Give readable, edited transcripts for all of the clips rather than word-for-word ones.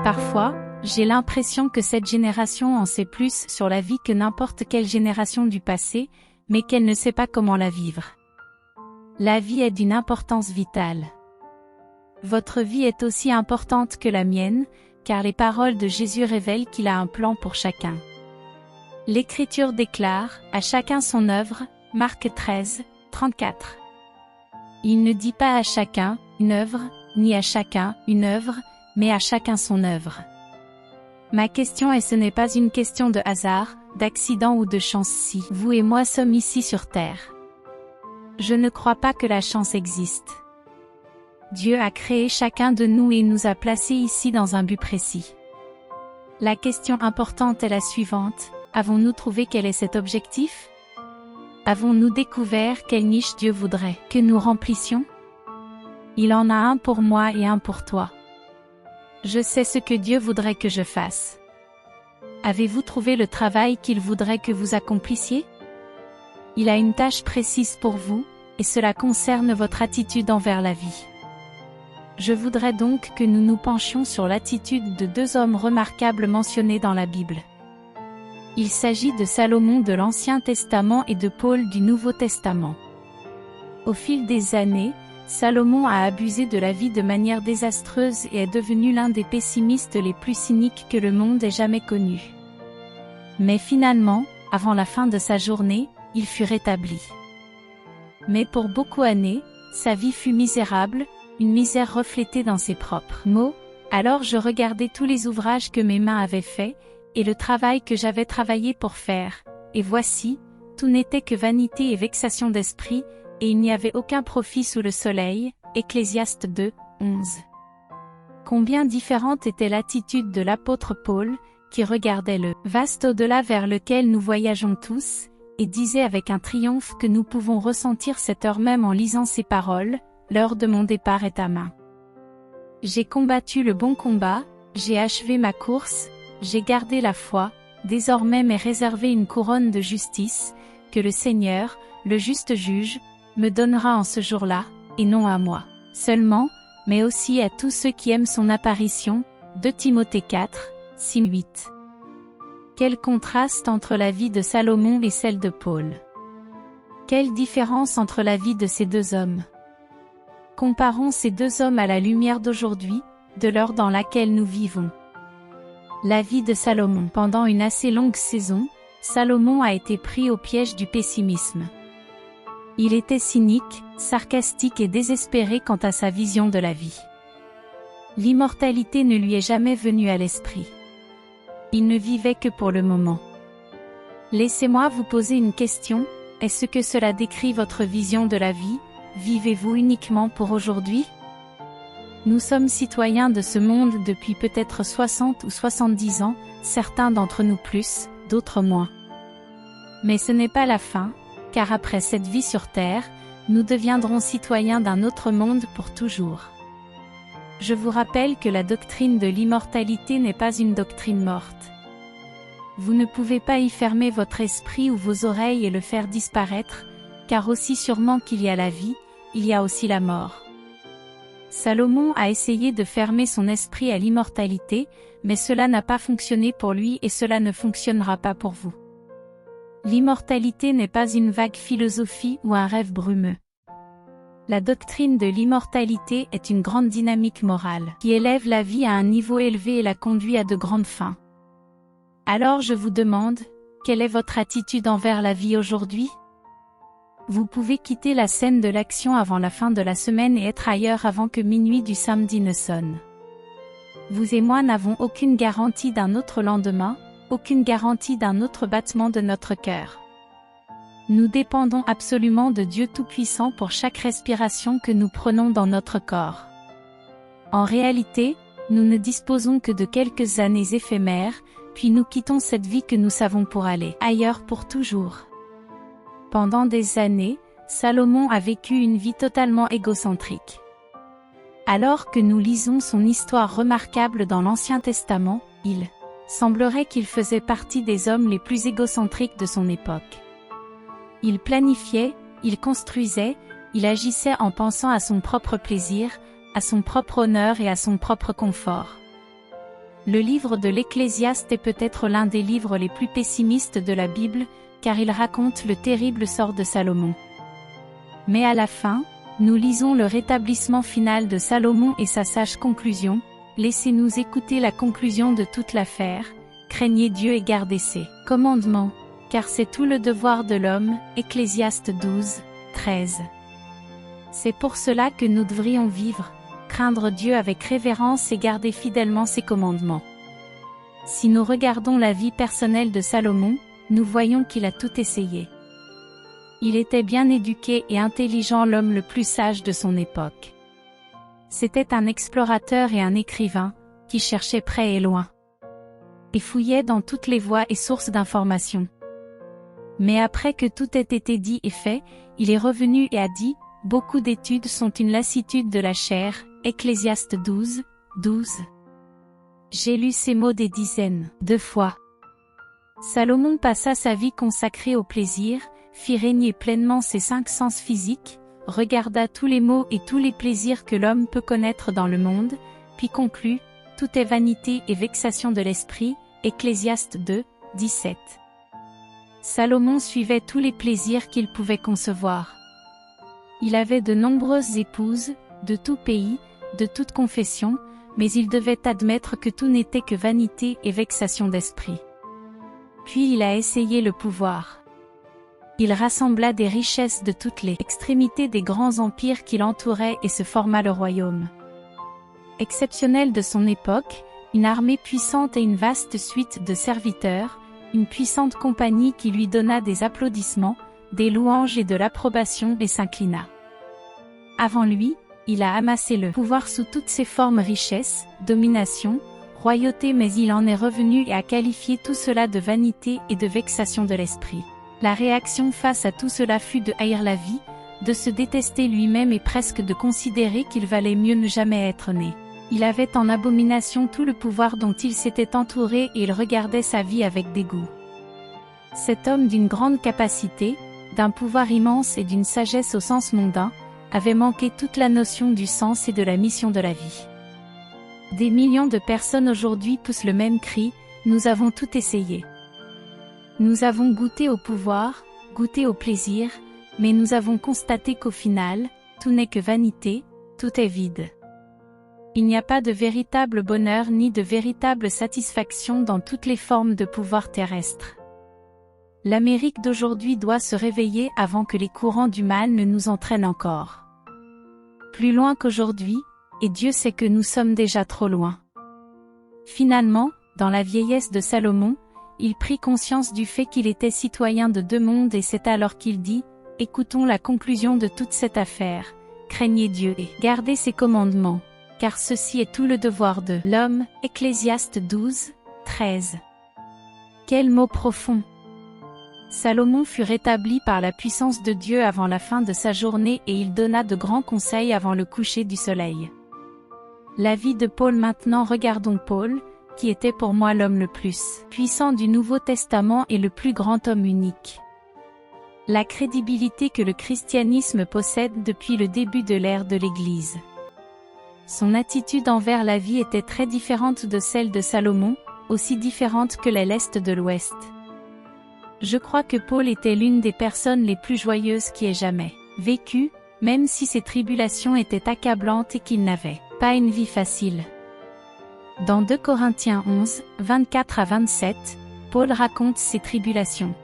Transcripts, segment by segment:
Parfois, j'ai l'impression que cette génération en sait plus sur la vie que n'importe quelle génération du passé, mais qu'elle ne sait pas comment la vivre. La vie est d'une importance vitale. Votre vie est aussi importante que la mienne, car les paroles de Jésus révèlent qu'il a un plan pour chacun. L'Écriture déclare, à chacun son œuvre, Marc 13, 34. Il ne dit pas à chacun, une œuvre, ni à chacun, une œuvre, mais à chacun son œuvre. Ma question est ce n'est pas une question de hasard, d'accident ou de chance si vous et moi sommes ici sur Terre. Je ne crois pas que la chance existe. Dieu a créé chacun de nous et nous a placés ici dans un but précis. La question importante est la suivante, avons-nous trouvé quel est cet objectif? Avons-nous découvert quelle niche Dieu voudrait que nous remplissions? Il en a un pour moi et un pour toi. Je sais ce que Dieu voudrait que je fasse. Avez-vous trouvé le travail qu'il voudrait que vous accomplissiez? Il a une tâche précise pour vous, et cela concerne votre attitude envers la vie. Je voudrais donc que nous nous penchions sur l'attitude de deux hommes remarquables mentionnés dans la Bible. Il s'agit de Salomon de l'Ancien Testament et de Paul du Nouveau Testament. Au fil des années, Salomon a abusé de la vie de manière désastreuse et est devenu l'un des pessimistes les plus cyniques que le monde ait jamais connu. Mais finalement, avant la fin de sa journée, il fut rétabli. Mais pour beaucoup d'années, sa vie fut misérable, une misère reflétée dans ses propres mots. Alors je regardais tous les ouvrages que mes mains avaient faits, et le travail que j'avais travaillé pour faire, et voici, tout n'était que vanité et vexation d'esprit, et il n'y avait aucun profit sous le soleil. Ecclésiaste 2, 11. Combien différente était l'attitude de l'apôtre Paul, qui regardait le vaste au-delà vers lequel nous voyageons tous, et disait avec un triomphe que nous pouvons ressentir cette heure même en lisant ces paroles, l'heure de mon départ est à main. J'ai combattu le bon combat, j'ai achevé ma course, j'ai gardé la foi, désormais m'est réservée une couronne de justice, que le Seigneur, le juste juge, me donnera en ce jour-là, et non à moi seulement, mais aussi à tous ceux qui aiment son apparition. 2 Timothée 4, 6, 8. Quel contraste entre la vie de Salomon et celle de Paul. Quelle différence entre la vie de ces deux hommes. Comparons ces deux hommes à la lumière d'aujourd'hui, de l'heure dans laquelle nous vivons. La vie de Salomon. Pendant une assez longue saison, Salomon a été pris au piège du pessimisme. Il était cynique, sarcastique et désespéré quant à sa vision de la vie. L'immortalité ne lui est jamais venue à l'esprit. Il ne vivait que pour le moment. Laissez-moi vous poser une question, est-ce que cela décrit votre vision de la vie? Vivez-vous uniquement pour aujourd'hui? Nous sommes citoyens de ce monde depuis peut-être 60 ou 70 ans, certains d'entre nous plus, d'autres moins. Mais ce n'est pas la fin, car après cette vie sur Terre, nous deviendrons citoyens d'un autre monde pour toujours. Je vous rappelle que la doctrine de l'immortalité n'est pas une doctrine morte. Vous ne pouvez pas y fermer votre esprit ou vos oreilles et le faire disparaître, car aussi sûrement qu'il y a la vie, il y a aussi la mort. Salomon a essayé de fermer son esprit à l'immortalité, mais cela n'a pas fonctionné pour lui et cela ne fonctionnera pas pour vous. L'immortalité n'est pas une vague philosophie ou un rêve brumeux. La doctrine de l'immortalité est une grande dynamique morale qui élève la vie à un niveau élevé et la conduit à de grandes fins. Alors je vous demande, quelle est votre attitude envers la vie aujourd'hui? Vous pouvez quitter la scène de l'action avant la fin de la semaine et être ailleurs avant que minuit du samedi ne sonne. Vous et moi n'avons aucune garantie d'un autre lendemain, aucune garantie d'un autre battement de notre cœur. Nous dépendons absolument de Dieu Tout-Puissant pour chaque respiration que nous prenons dans notre corps. En réalité, nous ne disposons que de quelques années éphémères, puis nous quittons cette vie que nous savons pour aller ailleurs pour toujours. Pendant des années, Salomon a vécu une vie totalement égocentrique. Alors que nous lisons son histoire remarquable dans l'Ancien Testament, il semblerait qu'il faisait partie des hommes les plus égocentriques de son époque. Il planifiait, il construisait, il agissait en pensant à son propre plaisir, à son propre honneur et à son propre confort. Le livre de l'Ecclésiaste est peut-être l'un des livres les plus pessimistes de la Bible, car il raconte le terrible sort de Salomon. Mais à la fin, nous lisons le rétablissement final de Salomon et sa sage conclusion. Laissez-nous écouter la conclusion de toute l'affaire. Craignez Dieu et gardez ses commandements, car c'est tout le devoir de l'homme. Ecclésiaste 12, 13. C'est pour cela que nous devrions vivre, craindre Dieu avec révérence et garder fidèlement ses commandements. Si nous regardons la vie personnelle de Salomon, nous voyons qu'il a tout essayé. Il était bien éduqué et intelligent, l'homme le plus sage de son époque. C'était un explorateur et un écrivain, qui cherchait près et loin. Et fouillait dans toutes les voies et sources d'informations. Mais après que tout ait été dit et fait, il est revenu et a dit, « Beaucoup d'études sont une lassitude de la chair » Ecclésiaste 12, 12. J'ai lu ces mots des dizaines de fois. Salomon passa sa vie consacrée au plaisir, fit régner pleinement ses 5 sens physiques, regarda tous les maux et tous les plaisirs que l'homme peut connaître dans le monde, puis conclut, « Tout est vanité et vexation de l'esprit » Ecclésiaste 2, 17. Salomon suivait tous les plaisirs qu'il pouvait concevoir. Il avait de nombreuses épouses, de tout pays, de toute confession, mais il devait admettre que tout n'était que vanité et vexation d'esprit. Puis il a essayé le pouvoir. Il rassembla des richesses de toutes les extrémités des grands empires qui l'entouraient et se forma le royaume. Exceptionnel de son époque, une armée puissante et une vaste suite de serviteurs, une puissante compagnie qui lui donna des applaudissements, des louanges et de l'approbation et s'inclina. Avant lui, il a amassé le pouvoir sous toutes ses formes, richesse, domination, royauté, mais il en est revenu et a qualifié tout cela de vanité et de vexation de l'esprit. La réaction face à tout cela fut de haïr la vie, de se détester lui-même et presque de considérer qu'il valait mieux ne jamais être né. Il avait en abomination tout le pouvoir dont il s'était entouré et il regardait sa vie avec dégoût. Cet homme d'une grande capacité, d'un pouvoir immense et d'une sagesse au sens mondain, avait manqué toute la notion du sens et de la mission de la vie. Des millions de personnes aujourd'hui poussent le même cri, « Nous avons tout essayé. Nous avons goûté au pouvoir, goûté au plaisir, mais nous avons constaté qu'au final, tout n'est que vanité, tout est vide. Il n'y a pas de véritable bonheur ni de véritable satisfaction dans toutes les formes de pouvoir terrestre. L'Amérique d'aujourd'hui doit se réveiller avant que les courants du mal ne nous entraînent encore plus loin qu'aujourd'hui, et Dieu sait que nous sommes déjà trop loin. » Finalement, dans la vieillesse de Salomon, il prit conscience du fait qu'il était citoyen de 2 mondes et c'est alors qu'il dit, « Écoutons la conclusion de toute cette affaire, craignez Dieu et gardez ses commandements, car ceci est tout le devoir de l'homme. » Ecclésiaste 12, 13. Quel mot profond! Salomon fut rétabli par la puissance de Dieu avant la fin de sa journée et il donna de grands conseils avant le coucher du soleil. La vie de Paul. Maintenant regardons Paul, qui était pour moi l'homme le plus puissant du Nouveau Testament et le plus grand homme unique. La crédibilité que le christianisme possède depuis le début de l'ère de l'Église. Son attitude envers la vie était très différente de celle de Salomon, aussi différente que l'Est de l'Ouest. Je crois que Paul était l'une des personnes les plus joyeuses qui ait jamais vécu, même si ses tribulations étaient accablantes et qu'il n'avait pas une vie facile. Dans 2 Corinthiens 11, 24 à 27, Paul raconte ses tribulations.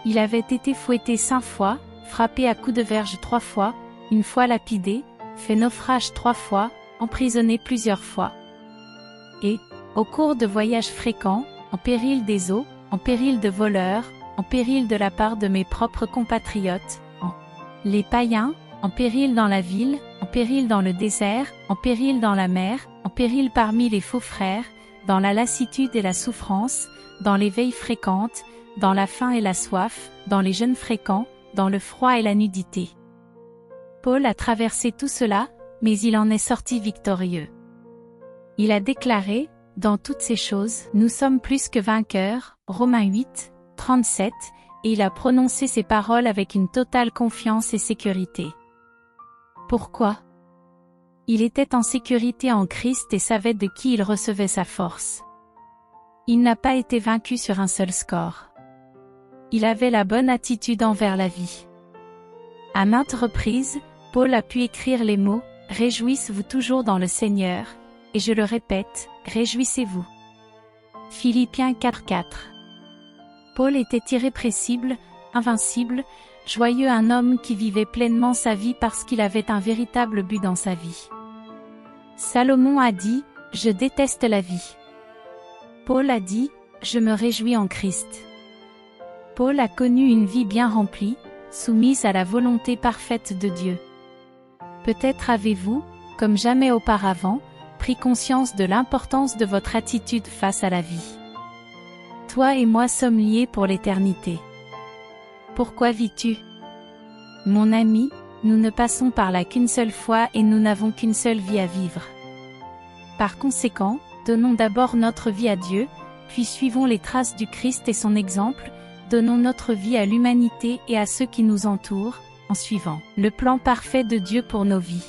Il avait été fouetté 5 fois, frappé à coups de verge 3 fois, une fois lapidé, fait naufrage 3 fois, emprisonné plusieurs fois. Et, au cours de voyages fréquents, en péril des eaux, en péril de voleurs, en péril de la part de mes propres compatriotes, les païens, en péril dans la ville, en péril dans le désert, en péril dans la mer, en péril parmi les faux frères, dans la lassitude et la souffrance, dans les veilles fréquentes, dans la faim et la soif, dans les jeûnes fréquents, dans le froid et la nudité. Paul a traversé tout cela, mais il en est sorti victorieux. Il a déclaré, dans toutes ces choses, nous sommes plus que vainqueurs, Romains 8, 37, et il a prononcé ces paroles avec une totale confiance et sécurité. Pourquoi? Il était en sécurité en Christ et savait de qui il recevait sa force. Il n'a pas été vaincu sur un seul score. Il avait la bonne attitude envers la vie. À maintes reprises, Paul a pu écrire les mots « Réjouissez-vous toujours dans le Seigneur » et je le répète, réjouissez-vous. Philippiens 4:4. Paul était irrépressible, invincible, joyeux, un homme qui vivait pleinement sa vie parce qu'il avait un véritable but dans sa vie. Salomon a dit « Je déteste la vie ». Paul a dit « Je me réjouis en Christ ». Paul a connu une vie bien remplie, soumise à la volonté parfaite de Dieu. Peut-être avez-vous, comme jamais auparavant, pris conscience de l'importance de votre attitude face à la vie. Toi et moi sommes liés pour l'éternité. Pourquoi vis-tu? Mon ami, nous ne passons par là qu'une seule fois et nous n'avons qu'une seule vie à vivre. Par conséquent, donnons d'abord notre vie à Dieu, puis suivons les traces du Christ et son exemple, donnons notre vie à l'humanité et à ceux qui nous entourent, en suivant le plan parfait de Dieu pour nos vies.